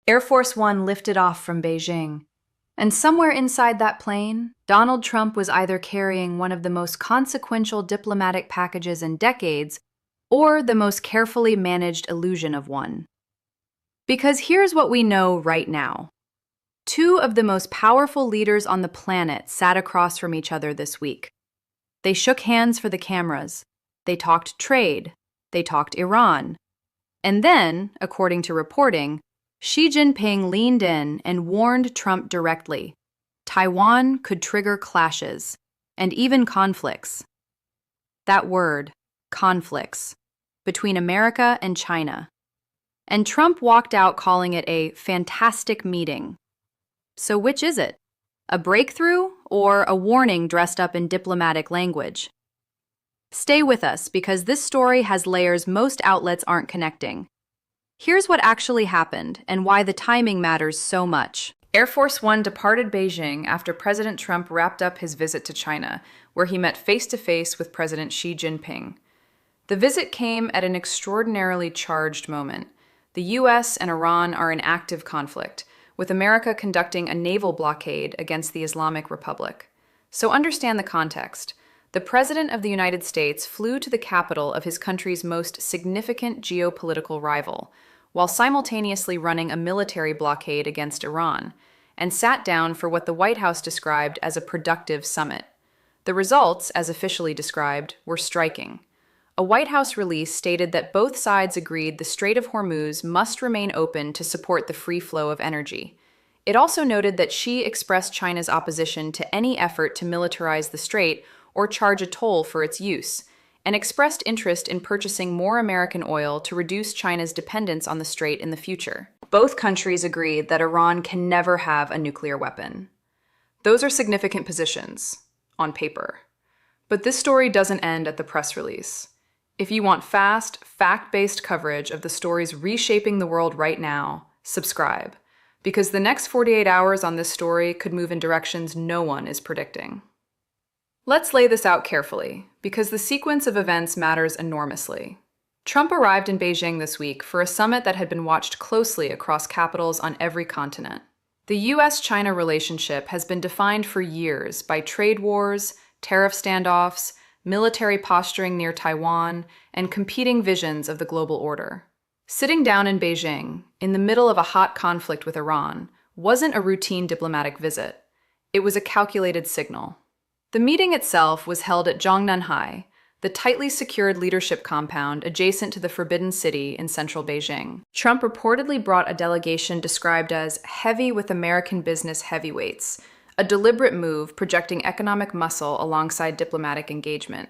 Air Force One lifted off from Beijing. And somewhere inside that plane, Donald Trump was either carrying one of the most consequential diplomatic packages in decades or the most carefully managed illusion of one. Because here's what we know right now. Two of the most powerful leaders on the planet sat across from each other this week. They shook hands for the cameras. They talked trade. They talked Iran. And then, according to reporting, Xi Jinping leaned in and warned Trump directly. Taiwan could trigger clashes, and even conflicts. That word, conflicts, between America and China. And Trump walked out calling it a fantastic meeting. So which is it? A breakthrough or a warning dressed up in diplomatic language? Stay with us because this story has layers most outlets aren't connecting. Here's what actually happened and why the timing matters so much. Air Force One departed Beijing after President Trump wrapped up his visit to China, where he met face-to-face with President Xi Jinping. The visit came at an extraordinarily charged moment. The US and Iran are in active conflict, with America conducting a naval blockade against the Islamic Republic. So understand the context. The President of the United States flew to the capital of his country's most significant geopolitical rival, while simultaneously running a military blockade against Iran, and sat down for what the White House described as a productive summit. The results, as officially described, were striking. A White House release stated that both sides agreed the Strait of Hormuz must remain open to support the free flow of energy. It also noted that Xi expressed China's opposition to any effort to militarize the strait or charge a toll for its use, and expressed interest in purchasing more American oil to reduce China's dependence on the strait in the future. Both countries agreed that Iran can never have a nuclear weapon. Those are significant positions, on paper. But this story doesn't end at the press release. If you want fast, fact-based coverage of the stories reshaping the world right now, subscribe, because the next 48 hours on this story could move in directions no one is predicting. Let's lay this out carefully, because the sequence of events matters enormously. Trump arrived in Beijing this week for a summit that had been watched closely across capitals on every continent. The US-China relationship has been defined for years by trade wars, tariff standoffs, military posturing near Taiwan, and competing visions of the global order. Sitting down in Beijing, in the middle of a hot conflict with Iran, wasn't a routine diplomatic visit. It was a calculated signal. The meeting itself was held at Zhongnanhai, the tightly secured leadership compound adjacent to the Forbidden City in central Beijing. Trump reportedly brought a delegation described as heavy with American business heavyweights, a deliberate move projecting economic muscle alongside diplomatic engagement.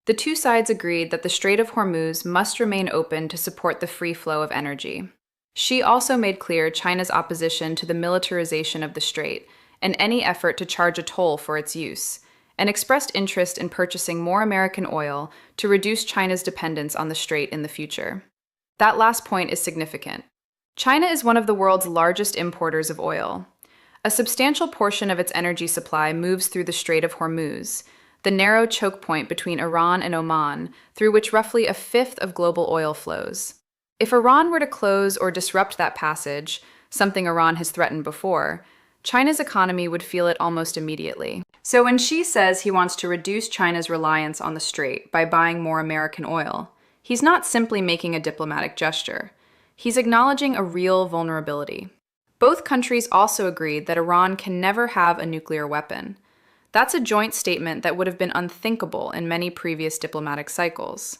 The two sides agreed that the Strait of Hormuz must remain open to support the free flow of energy. Xi also made clear China's opposition to the militarization of the strait and any effort to charge a toll for its use, and expressed interest in purchasing more American oil to reduce China's dependence on the strait in the future. That last point is significant. China is one of the world's largest importers of oil. A substantial portion of its energy supply moves through the Strait of Hormuz, the narrow choke point between Iran and Oman, through which roughly a fifth of global oil flows. If Iran were to close or disrupt that passage, something Iran has threatened before, China's economy would feel it almost immediately. So when Xi says he wants to reduce China's reliance on the strait by buying more American oil, he's not simply making a diplomatic gesture. He's acknowledging a real vulnerability. Both countries also agreed that Iran can never have a nuclear weapon. That's a joint statement that would have been unthinkable in many previous diplomatic cycles.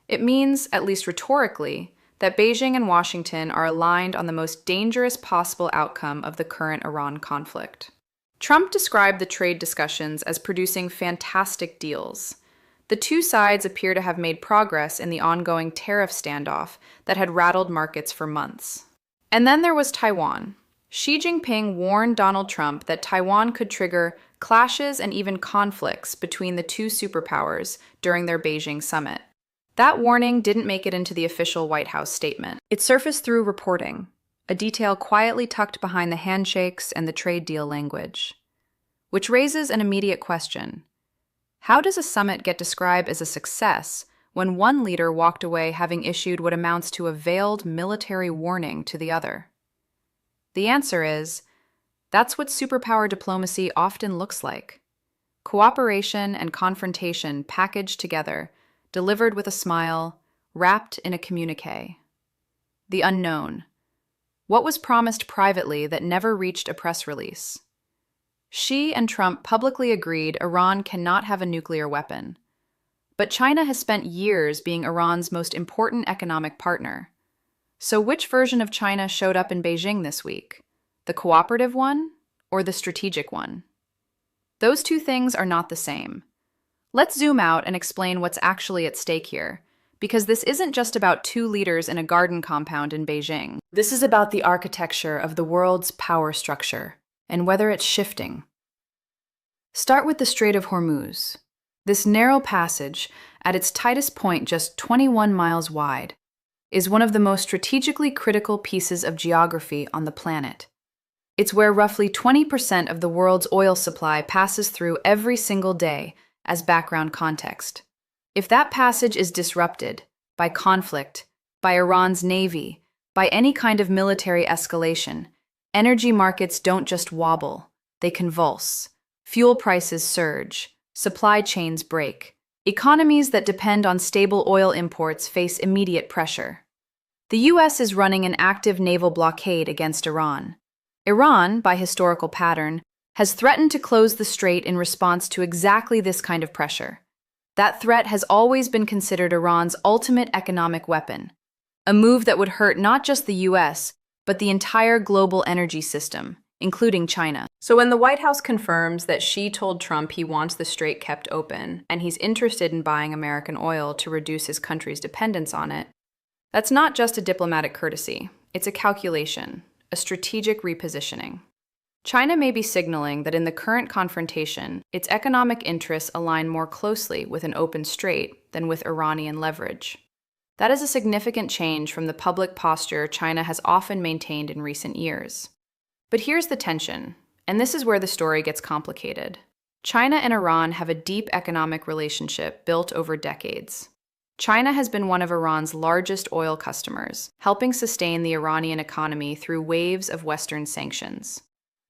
It means, at least rhetorically, that Beijing and Washington are aligned on the most dangerous possible outcome of the current Iran conflict. Trump described the trade discussions as producing fantastic deals. The two sides appear to have made progress in the ongoing tariff standoff that had rattled markets for months. And then there was Taiwan. Xi Jinping warned Donald Trump that Taiwan could trigger clashes and even conflicts between the two superpowers during their Beijing summit. That warning didn't make it into the official White House statement. It surfaced through reporting, a detail quietly tucked behind the handshakes and the trade deal language. Which raises an immediate question. How does a summit get described as a success when one leader walked away having issued what amounts to a veiled military warning to the other? The answer is, that's what superpower diplomacy often looks like. Cooperation and confrontation packaged together, delivered with a smile, wrapped in a communiqué. The unknown. What was promised privately that never reached a press release? Xi and Trump publicly agreed Iran cannot have a nuclear weapon. But China has spent years being Iran's most important economic partner. So which version of China showed up in Beijing this week? The cooperative one or the strategic one? Those two things are not the same. Let's zoom out and explain what's actually at stake here, because this isn't just about two leaders in a garden compound in Beijing. This is about the architecture of the world's power structure and whether it's shifting. Start with the Strait of Hormuz. This narrow passage, at its tightest point just 21 miles wide, is one of the most strategically critical pieces of geography on the planet. It's where roughly 20% of the world's oil supply passes through every single day as background context. If that passage is disrupted by conflict, by Iran's navy, by any kind of military escalation, energy markets don't just wobble, they convulse. Fuel prices surge, supply chains break. Economies that depend on stable oil imports face immediate pressure. The US is running an active naval blockade against Iran. Iran, by historical pattern, has threatened to close the strait in response to exactly this kind of pressure. That threat has always been considered Iran's ultimate economic weapon, a move that would hurt not just the US, but the entire global energy system, including China. So when the White House confirms that Xi told Trump he wants the strait kept open and he's interested in buying American oil to reduce his country's dependence on it, that's not just a diplomatic courtesy, it's a calculation, a strategic repositioning. China may be signaling that in the current confrontation, its economic interests align more closely with an open strait than with Iranian leverage. That is a significant change from the public posture China has often maintained in recent years. But here's the tension, and this is where the story gets complicated. China and Iran have a deep economic relationship built over decades. China has been one of Iran's largest oil customers, helping sustain the Iranian economy through waves of Western sanctions.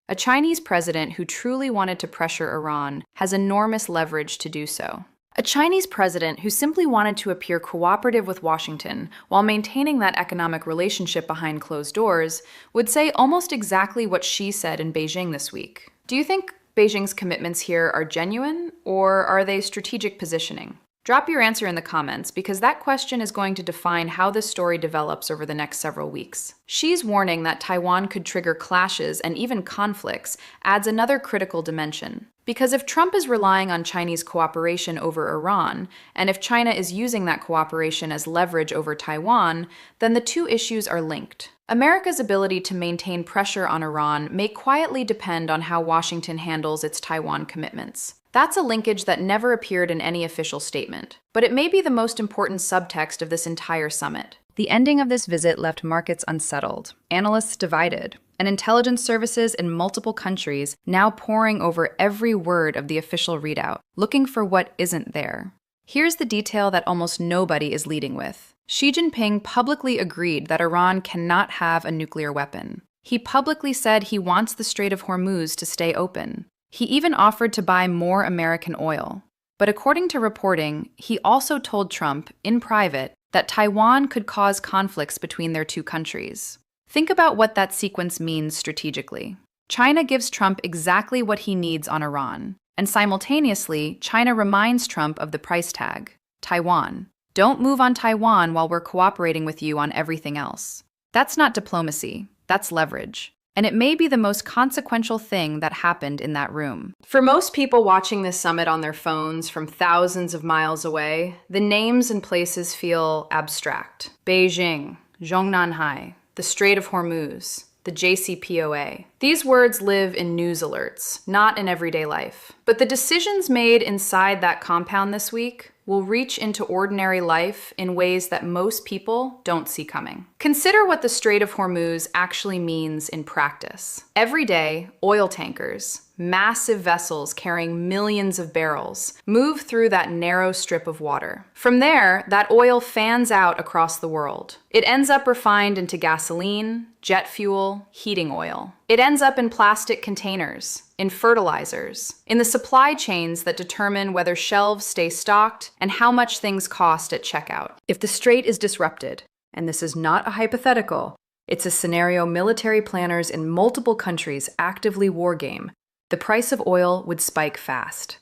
A Chinese president who truly wanted to pressure Iran has enormous leverage to do so. A Chinese president who simply wanted to appear cooperative with Washington while maintaining that economic relationship behind closed doors would say almost exactly what Xi said in Beijing this week. Do you think Beijing's commitments here are genuine, or are they strategic positioning? Drop your answer in the comments, because that question is going to define how this story develops over the next several weeks. Xi's warning that Taiwan could trigger clashes and even conflicts adds another critical dimension. Because if Trump is relying on Chinese cooperation over Iran, and if China is using that cooperation as leverage over Taiwan, then the two issues are linked. America's ability to maintain pressure on Iran may quietly depend on how Washington handles its Taiwan commitments. That's a linkage that never appeared in any official statement, but it may be the most important subtext of this entire summit. The ending of this visit left markets unsettled, analysts divided, and intelligence services in multiple countries now poring over every word of the official readout, looking for what isn't there. Here's the detail that almost nobody is leading with. Xi Jinping publicly agreed that Iran cannot have a nuclear weapon. He publicly said he wants the Strait of Hormuz to stay open. He even offered to buy more American oil. But according to reporting, he also told Trump, in private, that Taiwan could cause conflicts between their two countries. Think about what that sequence means strategically. China gives Trump exactly what he needs on Iran, and simultaneously, China reminds Trump of the price tag, Taiwan. Don't move on Taiwan while we're cooperating with you on everything else. That's not diplomacy, that's leverage. And it may be the most consequential thing that happened in that room. For most people watching this summit on their phones from thousands of miles away, the names and places feel abstract. Beijing, Zhongnanhai, the Strait of Hormuz, the JCPOA. These words live in news alerts, not in everyday life. But the decisions made inside that compound this week will reach into ordinary life in ways that most people don't see coming. Consider what the Strait of Hormuz actually means in practice. Every day, oil tankers, massive vessels carrying millions of barrels, move through that narrow strip of water. From there, that oil fans out across the world. It ends up refined into gasoline, jet fuel, heating oil. It ends up in plastic containers, in fertilizers, in the supply chains that determine whether shelves stay stocked and how much things cost at checkout. If the strait is disrupted, and this is not a hypothetical, it's a scenario military planners in multiple countries actively wargame, the price of oil would spike fast.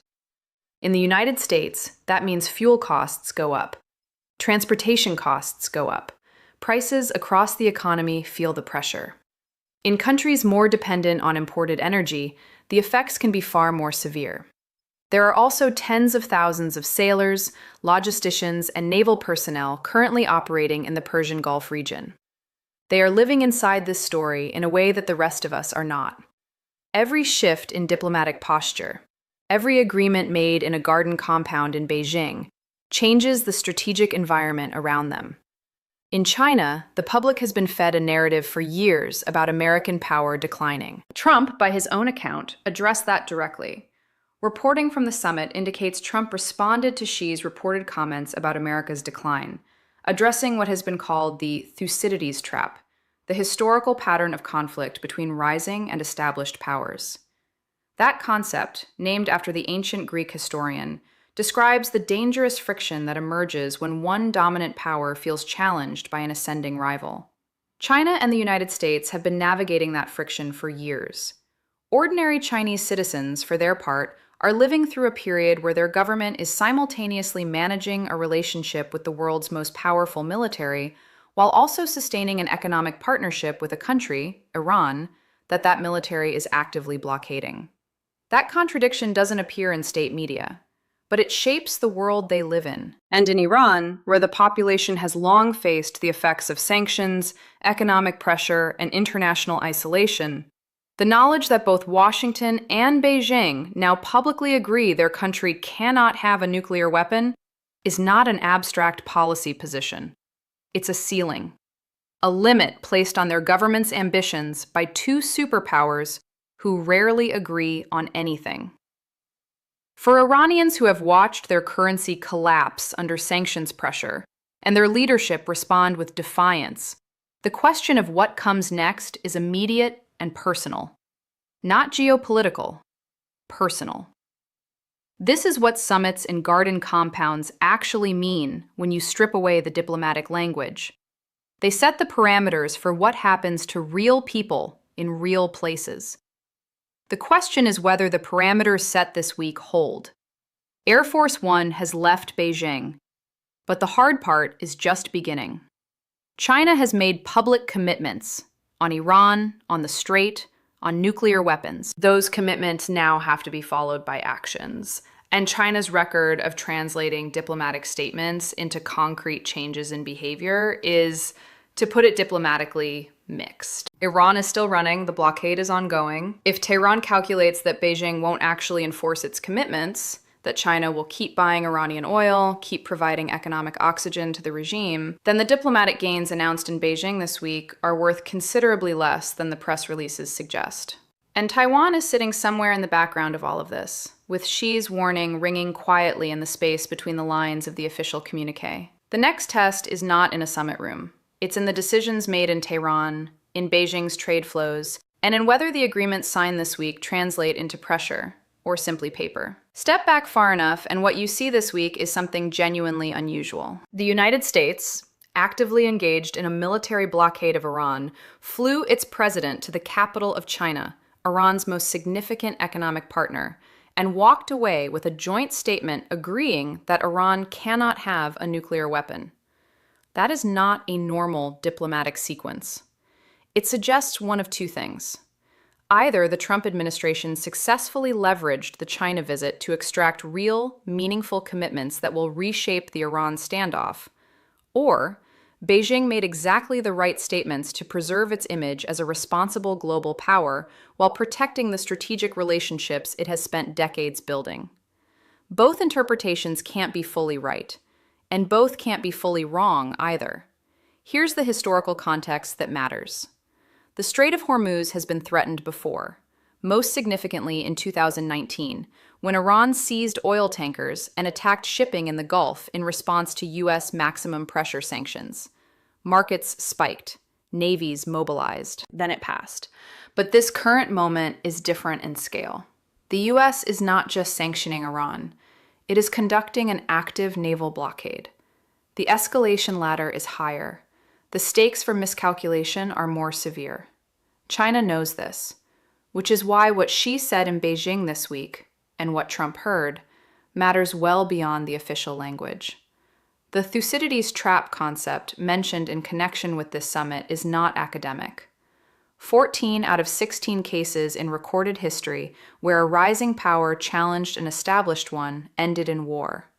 In the United States, that means fuel costs go up. Transportation costs go up. Prices across the economy feel the pressure. In countries more dependent on imported energy, the effects can be far more severe. There are also tens of thousands of sailors, logisticians, and naval personnel currently operating in the Persian Gulf region. They are living inside this story in a way that the rest of us are not. Every shift in diplomatic posture, every agreement made in a garden compound in Beijing, changes the strategic environment around them. In China, the public has been fed a narrative for years about American power declining. Trump, by his own account, addressed that directly. Reporting from the summit indicates Trump responded to Xi's reported comments about America's decline, addressing what has been called the Thucydides trap, the historical pattern of conflict between rising and established powers. That concept, named after the ancient Greek historian, describes the dangerous friction that emerges when one dominant power feels challenged by an ascending rival. China and the United States have been navigating that friction for years. Ordinary Chinese citizens, for their part, are living through a period where their government is simultaneously managing a relationship with the world's most powerful military, while also sustaining an economic partnership with a country, Iran, that military is actively blockading. That contradiction doesn't appear in state media, but it shapes the world they live in. And in Iran, where the population has long faced the effects of sanctions, economic pressure, and international isolation, the knowledge that both Washington and Beijing now publicly agree their country cannot have a nuclear weapon is not an abstract policy position. It's a ceiling, a limit placed on their government's ambitions by two superpowers who rarely agree on anything. For Iranians who have watched their currency collapse under sanctions pressure and their leadership respond with defiance, the question of what comes next is immediate and personal. Not geopolitical, personal. This is what summits and garden compounds actually mean when you strip away the diplomatic language. They set the parameters for what happens to real people in real places. The question is whether the parameters set this week hold. Air Force One has left Beijing, but the hard part is just beginning. China has made public commitments on Iran, on the Strait, on nuclear weapons. Those commitments now have to be followed by actions. And China's record of translating diplomatic statements into concrete changes in behavior is, to put it diplomatically, mixed. Iran is still running, the blockade is ongoing. If Tehran calculates that Beijing won't actually enforce its commitments, that China will keep buying Iranian oil, keep providing economic oxygen to the regime, then the diplomatic gains announced in Beijing this week are worth considerably less than the press releases suggest. And Taiwan is sitting somewhere in the background of all of this, with Xi's warning ringing quietly in the space between the lines of the official communiqué. The next test is not in a summit room. It's in the decisions made in Tehran, in Beijing's trade flows, and in whether the agreements signed this week translate into pressure, or simply paper. Step back far enough, and what you see this week is something genuinely unusual. The United States, actively engaged in a military blockade of Iran, flew its president to the capital of China, Iran's most significant economic partner, and walked away with a joint statement agreeing that Iran cannot have a nuclear weapon. That is not a normal diplomatic sequence. It suggests one of two things. Either the Trump administration successfully leveraged the China visit to extract real, meaningful commitments that will reshape the Iran standoff, or Beijing made exactly the right statements to preserve its image as a responsible global power while protecting the strategic relationships it has spent decades building. Both interpretations can't be fully right, and both can't be fully wrong either. Here's the historical context that matters. The Strait of Hormuz has been threatened before, most significantly in 2019, when Iran seized oil tankers and attacked shipping in the Gulf in response to U.S. maximum pressure sanctions. Markets spiked, navies mobilized, then it passed. But this current moment is different in scale. The U.S. is not just sanctioning Iran, it is conducting an active naval blockade. The escalation ladder is higher. The stakes for miscalculation are more severe. China knows this, which is why what Xi said in Beijing this week, and what Trump heard, matters well beyond the official language. The Thucydides trap concept mentioned in connection with this summit is not academic. 14 out of 16 cases in recorded history where a rising power challenged an established one ended in war.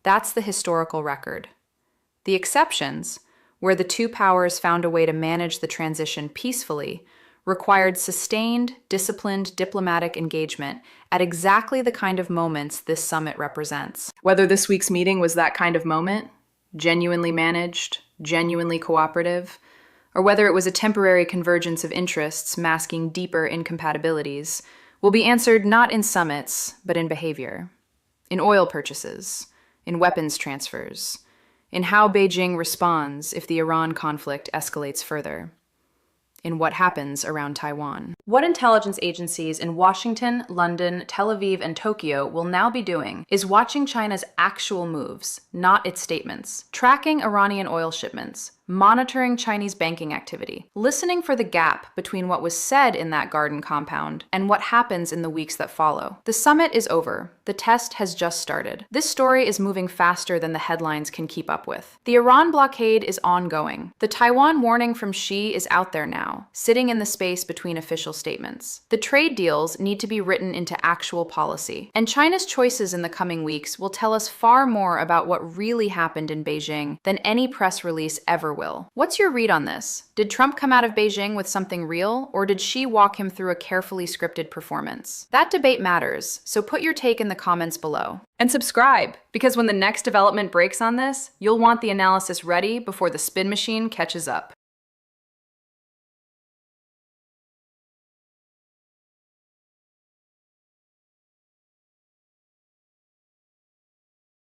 That's the historical record. The exceptions, where the two powers found a way to manage the transition peacefully, required sustained, disciplined diplomatic engagement at exactly the kind of moments this summit represents. Whether this week's meeting was that kind of moment, genuinely managed, genuinely cooperative, or whether it was a temporary convergence of interests masking deeper incompatibilities, will be answered not in summits, but in behavior. In oil purchases, in weapons transfers, in how Beijing responds if the Iran conflict escalates further, in what happens around Taiwan. What intelligence agencies in Washington, London, Tel Aviv, and Tokyo will now be doing is watching China's actual moves, not its statements, tracking Iranian oil shipments, monitoring Chinese banking activity, listening for the gap between what was said in that garden compound and what happens in the weeks that follow. The summit is over. The test has just started. This story is moving faster than the headlines can keep up with. The Iran blockade is ongoing. The Taiwan warning from Xi is out there now, sitting in the space between official statements. The trade deals need to be written into actual policy. And China's choices in the coming weeks will tell us far more about what really happened in Beijing than any press release ever will. What's your read on this? Did Trump come out of Beijing with something real, or did Xi walk him through a carefully scripted performance? That debate matters, so put your take in the comments below. And subscribe, because when the next development breaks on this, you'll want the analysis ready before the spin machine catches up.